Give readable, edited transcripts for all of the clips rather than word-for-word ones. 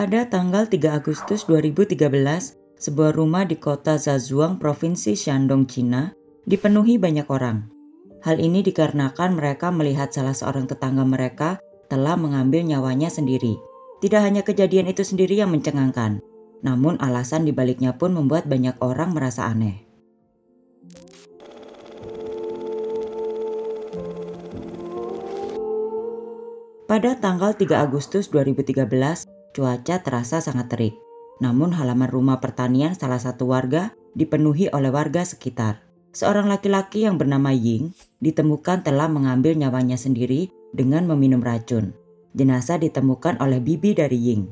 Pada tanggal 3 Agustus 2013, sebuah rumah di kota Zhejiang, Provinsi Shandong, China, dipenuhi banyak orang. Hal ini dikarenakan mereka melihat salah seorang tetangga mereka telah mengambil nyawanya sendiri. Tidak hanya kejadian itu sendiri yang mencengangkan, namun alasan dibaliknya pun membuat banyak orang merasa aneh. Pada tanggal 3 Agustus 2013, cuaca terasa sangat terik. Namun halaman rumah pertanian salah satu warga dipenuhi oleh warga sekitar. Seorang laki-laki yang bernama Ying ditemukan telah mengambil nyawanya sendiri dengan meminum racun. Jenazah ditemukan oleh bibi dari Ying.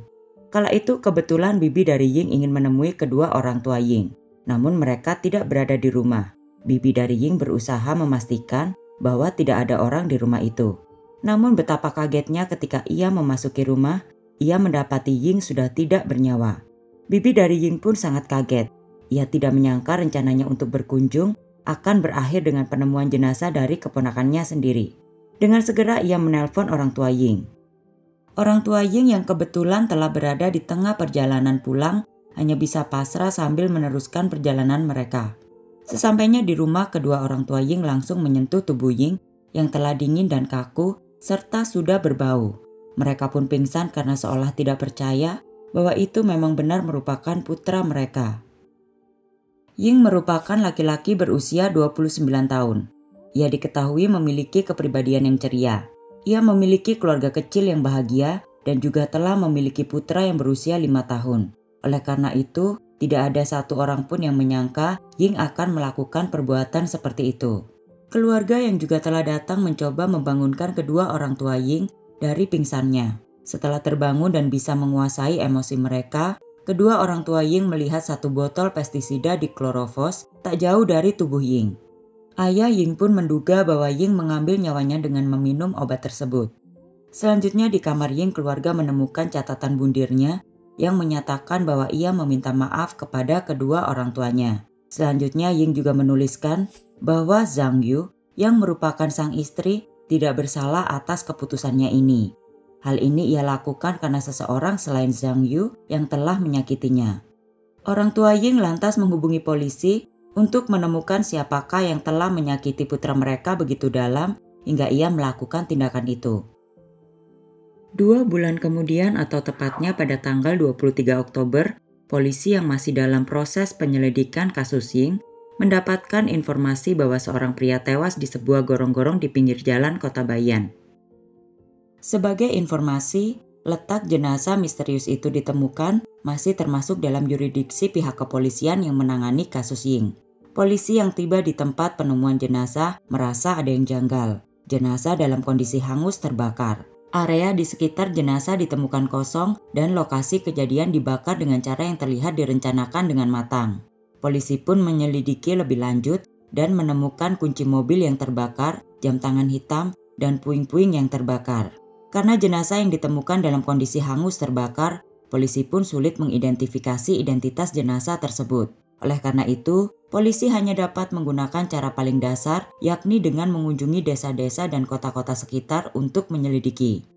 Kala itu kebetulan bibi dari Ying ingin menemui kedua orang tua Ying. Namun mereka tidak berada di rumah. Bibi dari Ying berusaha memastikan bahwa tidak ada orang di rumah itu. Namun betapa kagetnya ketika ia memasuki rumah, ia mendapati Ying sudah tidak bernyawa. Bibi dari Ying pun sangat kaget. Ia tidak menyangka rencananya untuk berkunjung akan berakhir dengan penemuan jenazah dari keponakannya sendiri. Dengan segera ia menelpon orang tua Ying. Orang tua Ying yang kebetulan telah berada di tengah perjalanan pulang hanya bisa pasrah sambil meneruskan perjalanan mereka. Sesampainya di rumah, kedua orang tua Ying langsung menyentuh tubuh Ying yang telah dingin dan kaku serta sudah berbau. Mereka pun pingsan karena seolah tidak percaya bahwa itu memang benar merupakan putra mereka. Ying merupakan laki-laki berusia 29 tahun. Ia diketahui memiliki kepribadian yang ceria. Ia memiliki keluarga kecil yang bahagia dan juga telah memiliki putra yang berusia 5 tahun. Oleh karena itu, tidak ada satu orang pun yang menyangka Ying akan melakukan perbuatan seperti itu. Keluarga yang juga telah datang mencoba membangunkan kedua orang tua Ying dari pingsannya. Setelah terbangun dan bisa menguasai emosi mereka, kedua orang tua Ying melihat satu botol pestisida di klorofos tak jauh dari tubuh Ying. Ayah Ying pun menduga bahwa Ying mengambil nyawanya dengan meminum obat tersebut. Selanjutnya di kamar Ying, keluarga menemukan catatan bundirnya yang menyatakan bahwa ia meminta maaf kepada kedua orang tuanya. Selanjutnya Ying juga menuliskan bahwa Zhang Yu yang merupakan sang istri tidak bersalah atas keputusannya ini. Hal ini ia lakukan karena seseorang selain Zhang Yu yang telah menyakitinya. Orang tua Ying lantas menghubungi polisi untuk menemukan siapakah yang telah menyakiti putra mereka begitu dalam hingga ia melakukan tindakan itu. 2 bulan kemudian, atau tepatnya pada tanggal 23 Oktober, polisi yang masih dalam proses penyelidikan kasus Ying mendapatkan informasi bahwa seorang pria tewas di sebuah gorong-gorong di pinggir jalan Kota Bayan. Sebagai informasi, letak jenazah misterius itu ditemukan masih termasuk dalam yurisdiksi pihak kepolisian yang menangani kasus Ying. Polisi yang tiba di tempat penemuan jenazah merasa ada yang janggal. Jenazah dalam kondisi hangus terbakar. Area di sekitar jenazah ditemukan kosong dan lokasi kejadian dibakar dengan cara yang terlihat direncanakan dengan matang. Polisi pun menyelidiki lebih lanjut dan menemukan kunci mobil yang terbakar, jam tangan hitam, dan puing-puing yang terbakar. Karena jenazah yang ditemukan dalam kondisi hangus terbakar, polisi pun sulit mengidentifikasi identitas jenazah tersebut. Oleh karena itu, polisi hanya dapat menggunakan cara paling dasar, yakni dengan mengunjungi desa-desa dan kota-kota sekitar untuk menyelidiki.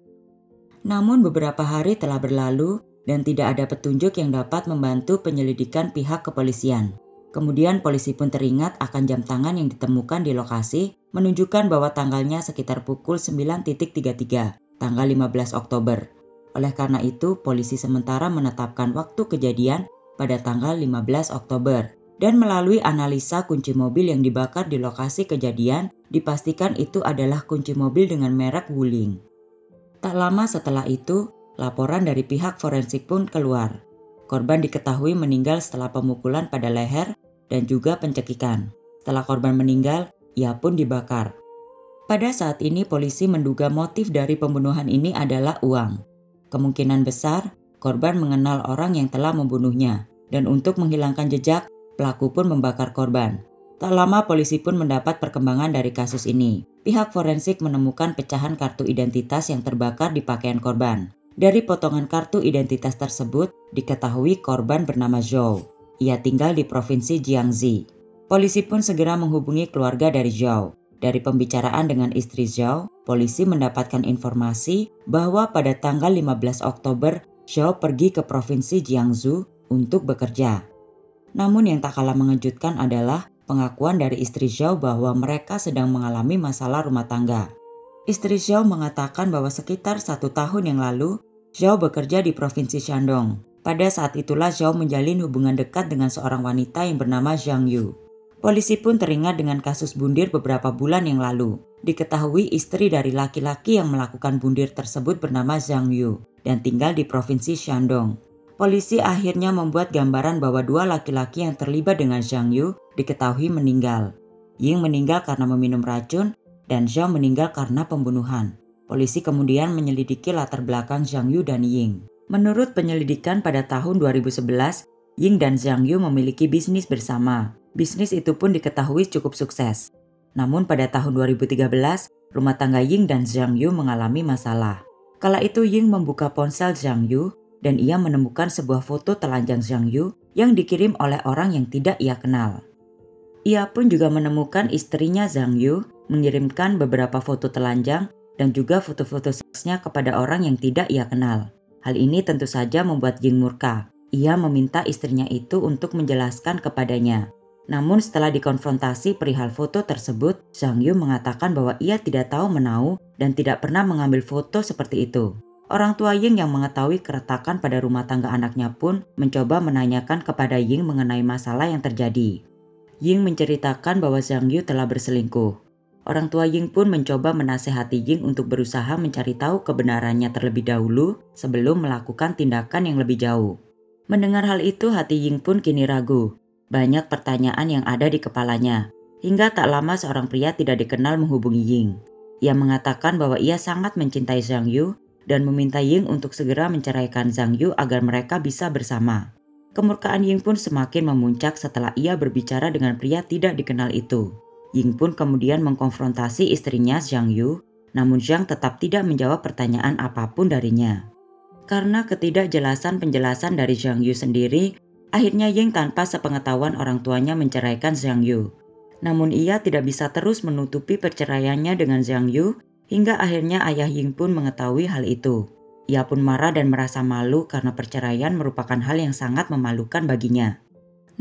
Namun beberapa hari telah berlalu dan tidak ada petunjuk yang dapat membantu penyelidikan pihak kepolisian. Kemudian polisi pun teringat akan jam tangan yang ditemukan di lokasi, menunjukkan bahwa tanggalnya sekitar pukul 9.33, tanggal 15 Oktober. Oleh karena itu, polisi sementara menetapkan waktu kejadian pada tanggal 15 Oktober. Dan melalui analisa kunci mobil yang dibakar di lokasi kejadian, dipastikan itu adalah kunci mobil dengan merek Wuling. Tak lama setelah itu, laporan dari pihak forensik pun keluar. Korban diketahui meninggal setelah pemukulan pada leher dan juga pencekikan. Setelah korban meninggal, ia pun dibakar. Pada saat ini polisi menduga motif dari pembunuhan ini adalah uang. Kemungkinan besar korban mengenal orang yang telah membunuhnya, dan untuk menghilangkan jejak, pelaku pun membakar korban. Tak lama polisi pun mendapat perkembangan dari kasus ini. Pihak forensik menemukan pecahan kartu identitas yang terbakar di pakaian korban. Dari potongan kartu identitas tersebut, diketahui korban bernama Zhou. Ia tinggal di provinsi Jiangxi. Polisi pun segera menghubungi keluarga dari Zhou. Dari pembicaraan dengan istri Zhou, polisi mendapatkan informasi bahwa pada tanggal 15 Oktober Zhao pergi ke provinsi Jiangsu untuk bekerja. Namun yang tak kalah mengejutkan adalah pengakuan dari istri Zhao bahwa mereka sedang mengalami masalah rumah tangga. Istri Zhao mengatakan bahwa sekitar 1 tahun yang lalu, Zhao bekerja di provinsi Shandong. Pada saat itulah Zhao menjalin hubungan dekat dengan seorang wanita yang bernama Zhang Yu. Polisi pun teringat dengan kasus bundir beberapa bulan yang lalu. Diketahui istri dari laki-laki yang melakukan bundir tersebut bernama Zhang Yu dan tinggal di provinsi Shandong. Polisi akhirnya membuat gambaran bahwa 2 laki-laki yang terlibat dengan Zhang Yu diketahui meninggal. Ying meninggal karena meminum racun dan Zhao meninggal karena pembunuhan. Polisi kemudian menyelidiki latar belakang Zhang Yu dan Ying. Menurut penyelidikan pada tahun 2011, Ying dan Zhang Yu memiliki bisnis bersama. Bisnis itu pun diketahui cukup sukses. Namun pada tahun 2013, rumah tangga Ying dan Zhang Yu mengalami masalah. Kala itu Ying membuka ponsel Zhang Yu dan ia menemukan sebuah foto telanjang Zhang Yu yang dikirim oleh orang yang tidak ia kenal. Ia pun juga menemukan istrinya Zhang Yu mengirimkan beberapa foto telanjang dan juga foto-foto seksnya kepada orang yang tidak ia kenal. Hal ini tentu saja membuat Ying murka. Ia meminta istrinya itu untuk menjelaskan kepadanya. Namun setelah dikonfrontasi perihal foto tersebut, Zhang Yu mengatakan bahwa ia tidak tahu menahu dan tidak pernah mengambil foto seperti itu. Orang tua Ying yang mengetahui keretakan pada rumah tangga anaknya pun mencoba menanyakan kepada Ying mengenai masalah yang terjadi. Ying menceritakan bahwa Zhang Yu telah berselingkuh. Orang tua Ying pun mencoba menasehati Ying untuk berusaha mencari tahu kebenarannya terlebih dahulu sebelum melakukan tindakan yang lebih jauh. Mendengar hal itu, hati Ying pun kini ragu. Banyak pertanyaan yang ada di kepalanya. Hingga tak lama seorang pria tidak dikenal menghubungi Ying. Ia mengatakan bahwa ia sangat mencintai Zhang Yu dan meminta Ying untuk segera menceraikan Zhang Yu agar mereka bisa bersama. Kemurkaan Ying pun semakin memuncak setelah ia berbicara dengan pria tidak dikenal itu. Ying pun kemudian mengkonfrontasi istrinya Zhang Yu, namun Zhang tetap tidak menjawab pertanyaan apapun darinya. Karena ketidakjelasan penjelasan dari Zhang Yu sendiri, akhirnya Ying tanpa sepengetahuan orang tuanya menceraikan Zhang Yu. Namun ia tidak bisa terus menutupi perceraiannya dengan Zhang Yu, hingga akhirnya ayah Ying pun mengetahui hal itu. Ia pun marah dan merasa malu karena perceraian merupakan hal yang sangat memalukan baginya.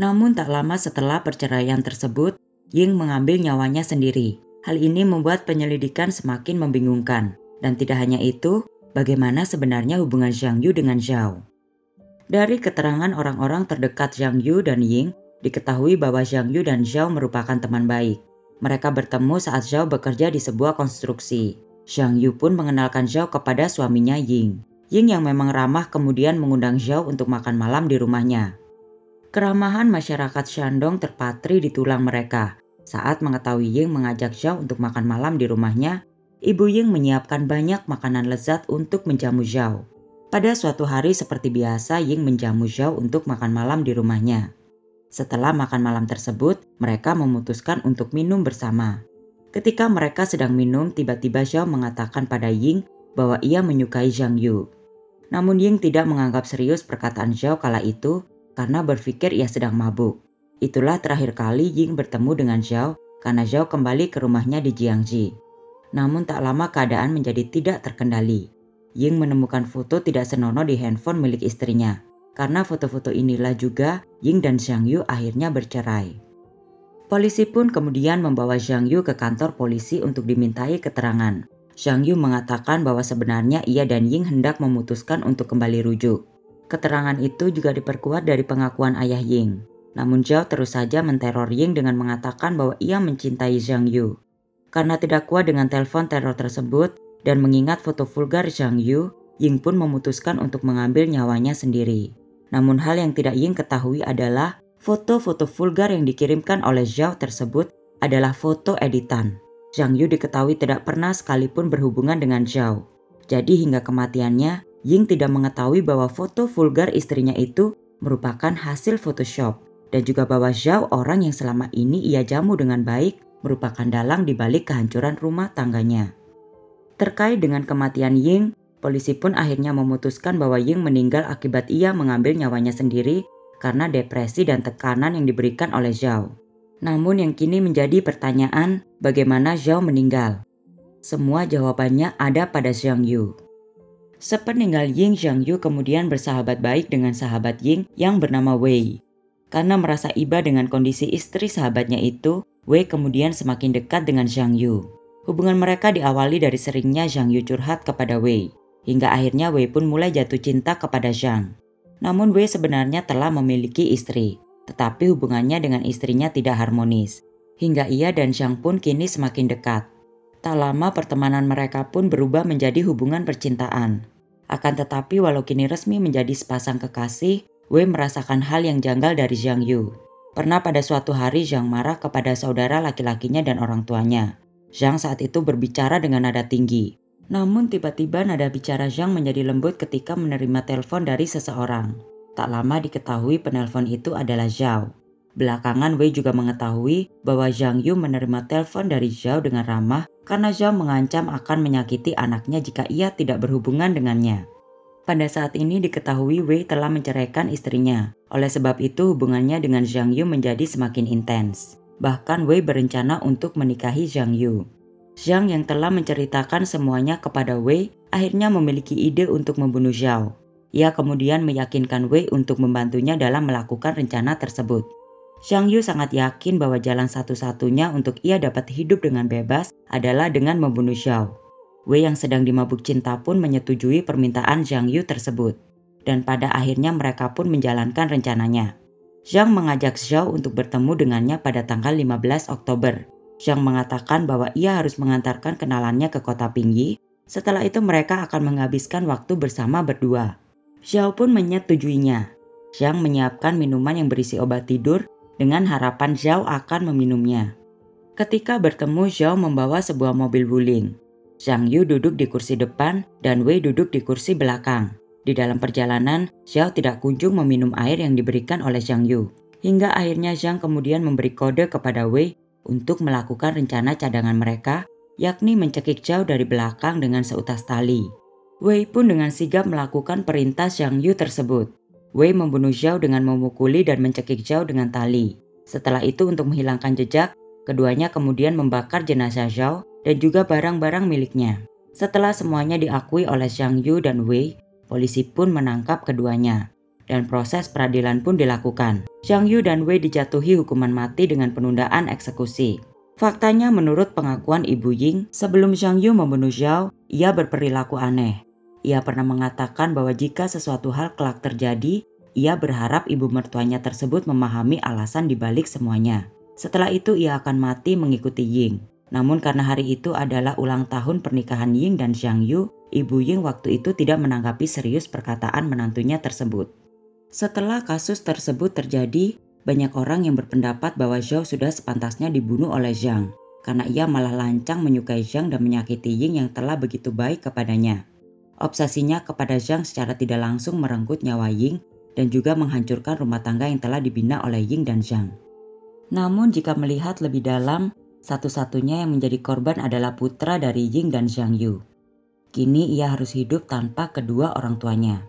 Namun tak lama setelah perceraian tersebut, Ying mengambil nyawanya sendiri. Hal ini membuat penyelidikan semakin membingungkan. Dan tidak hanya itu, bagaimana sebenarnya hubungan Zhang Yu dengan Zhao. Dari keterangan orang-orang terdekat Zhang Yu dan Ying, diketahui bahwa Zhang Yu dan Zhao merupakan teman baik. Mereka bertemu saat Zhao bekerja di sebuah konstruksi. Zhang Yu pun mengenalkan Zhao kepada suaminya Ying. Ying yang memang ramah kemudian mengundang Zhao untuk makan malam di rumahnya. Keramahan masyarakat Shandong terpatri di tulang mereka. Saat mengetahui Ying mengajak Zhao untuk makan malam di rumahnya, Ibu Ying menyiapkan banyak makanan lezat untuk menjamu Zhao. Pada suatu hari seperti biasa, Ying menjamu Zhao untuk makan malam di rumahnya. Setelah makan malam tersebut, mereka memutuskan untuk minum bersama. Ketika mereka sedang minum, tiba-tiba Zhao mengatakan pada Ying bahwa ia menyukai Zhang Yu. Namun Ying tidak menganggap serius perkataan Zhao kala itu karena berpikir ia sedang mabuk. Itulah terakhir kali Ying bertemu dengan Zhao karena Zhao kembali ke rumahnya di Jiangxi. Namun tak lama keadaan menjadi tidak terkendali. Ying menemukan foto tidak senonoh di handphone milik istrinya. Karena foto-foto inilah juga Ying dan Zhang Yu akhirnya bercerai. Polisi pun kemudian membawa Zhang Yu ke kantor polisi untuk dimintai keterangan. Zhang Yu mengatakan bahwa sebenarnya ia dan Ying hendak memutuskan untuk kembali rujuk. Keterangan itu juga diperkuat dari pengakuan ayah Ying. Namun Zhao terus saja menteror Ying dengan mengatakan bahwa ia mencintai Zhang Yu. Karena tidak kuat dengan telepon teror tersebut dan mengingat foto vulgar Zhang Yu, Ying pun memutuskan untuk mengambil nyawanya sendiri. Namun hal yang tidak Ying ketahui adalah foto-foto vulgar yang dikirimkan oleh Zhao tersebut adalah foto editan. Zhang Yu diketahui tidak pernah sekalipun berhubungan dengan Zhao. Jadi hingga kematiannya, Ying tidak mengetahui bahwa foto vulgar istrinya itu merupakan hasil Photoshop. Dan juga bahwa Zhao, orang yang selama ini ia jamu dengan baik, merupakan dalang di balik kehancuran rumah tangganya. Terkait dengan kematian Ying, polisi pun akhirnya memutuskan bahwa Ying meninggal akibat ia mengambil nyawanya sendiri karena depresi dan tekanan yang diberikan oleh Zhao. Namun yang kini menjadi pertanyaan, bagaimana Zhao meninggal? Semua jawabannya ada pada Zhang Yu. Sepeninggal Ying, Zhang Yu kemudian bersahabat baik dengan sahabat Ying yang bernama Wei. Karena merasa iba dengan kondisi istri sahabatnya itu, Wei kemudian semakin dekat dengan Zhang Yu. Hubungan mereka diawali dari seringnya Zhang Yu curhat kepada Wei, hingga akhirnya Wei pun mulai jatuh cinta kepada Zhang. Namun Wei sebenarnya telah memiliki istri, tetapi hubungannya dengan istrinya tidak harmonis, hingga ia dan Zhang pun kini semakin dekat. Tak lama pertemanan mereka pun berubah menjadi hubungan percintaan. Akan tetapi walau kini resmi menjadi sepasang kekasih, Wei merasakan hal yang janggal dari Zhang Yu. Pernah pada suatu hari Zhang marah kepada saudara laki-lakinya dan orang tuanya. Zhang saat itu berbicara dengan nada tinggi. Namun tiba-tiba nada bicara Zhang menjadi lembut ketika menerima telepon dari seseorang. Tak lama diketahui penelpon itu adalah Zhao. Belakangan Wei juga mengetahui bahwa Zhang Yu menerima telepon dari Zhao dengan ramah karena Zhao mengancam akan menyakiti anaknya jika ia tidak berhubungan dengannya. Pada saat ini diketahui Wei telah menceraikan istrinya. Oleh sebab itu hubungannya dengan Zhang Yu menjadi semakin intens. Bahkan Wei berencana untuk menikahi Zhang Yu. Zhang yang telah menceritakan semuanya kepada Wei akhirnya memiliki ide untuk membunuh Zhao. Ia kemudian meyakinkan Wei untuk membantunya dalam melakukan rencana tersebut. Zhang Yu sangat yakin bahwa jalan satu-satunya untuk ia dapat hidup dengan bebas adalah dengan membunuh Zhao. Wei yang sedang dimabuk cinta pun menyetujui permintaan Zhang Yu tersebut. Dan pada akhirnya mereka pun menjalankan rencananya. Zhang mengajak Zhao untuk bertemu dengannya pada tanggal 15 Oktober. Zhang mengatakan bahwa ia harus mengantarkan kenalannya ke kota Pingyi. Setelah itu mereka akan menghabiskan waktu bersama berdua. Zhao pun menyetujuinya. Zhang menyiapkan minuman yang berisi obat tidur dengan harapan Zhao akan meminumnya. Ketika bertemu, Zhao membawa sebuah mobil wuling. Zhang Yu duduk di kursi depan dan Wei duduk di kursi belakang. Di dalam perjalanan, Zhao tidak kunjung meminum air yang diberikan oleh Zhang Yu. Hingga akhirnya Zhang kemudian memberi kode kepada Wei untuk melakukan rencana cadangan mereka, yakni mencekik Zhao dari belakang dengan seutas tali. Wei pun dengan sigap melakukan perintah Zhang Yu tersebut. Wei membunuh Zhao dengan memukuli dan mencekik Zhao dengan tali. Setelah itu untuk menghilangkan jejak, keduanya kemudian membakar jenazah Zhao dan juga barang-barang miliknya. Setelah semuanya diakui oleh Zhang Yu dan Wei, polisi pun menangkap keduanya. Dan proses peradilan pun dilakukan. Zhang Yu dan Wei dijatuhi hukuman mati dengan penundaan eksekusi. Faktanya menurut pengakuan Ibu Ying, sebelum Zhang Yu membunuh Zhao, ia berperilaku aneh. Ia pernah mengatakan bahwa jika sesuatu hal kelak terjadi, ia berharap ibu mertuanya tersebut memahami alasan dibalik semuanya. Setelah itu ia akan mati mengikuti Ying. Namun karena hari itu adalah ulang tahun pernikahan Ying dan Zhang Yu, Ibu Ying waktu itu tidak menanggapi serius perkataan menantunya tersebut. Setelah kasus tersebut terjadi, banyak orang yang berpendapat bahwa Zhao sudah sepantasnya dibunuh oleh Zhang. Karena ia malah lancang menyukai Zhang dan menyakiti Ying yang telah begitu baik kepadanya. Obsesinya kepada Zhang secara tidak langsung merenggut nyawa Ying dan juga menghancurkan rumah tangga yang telah dibina oleh Ying dan Zhang. Namun jika melihat lebih dalam, satu-satunya yang menjadi korban adalah putra dari Ying dan Zhang Yu. Kini ia harus hidup tanpa kedua orang tuanya.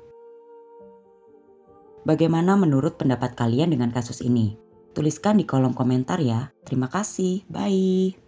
Bagaimana menurut pendapat kalian dengan kasus ini? Tuliskan di kolom komentar ya. Terima kasih. Bye.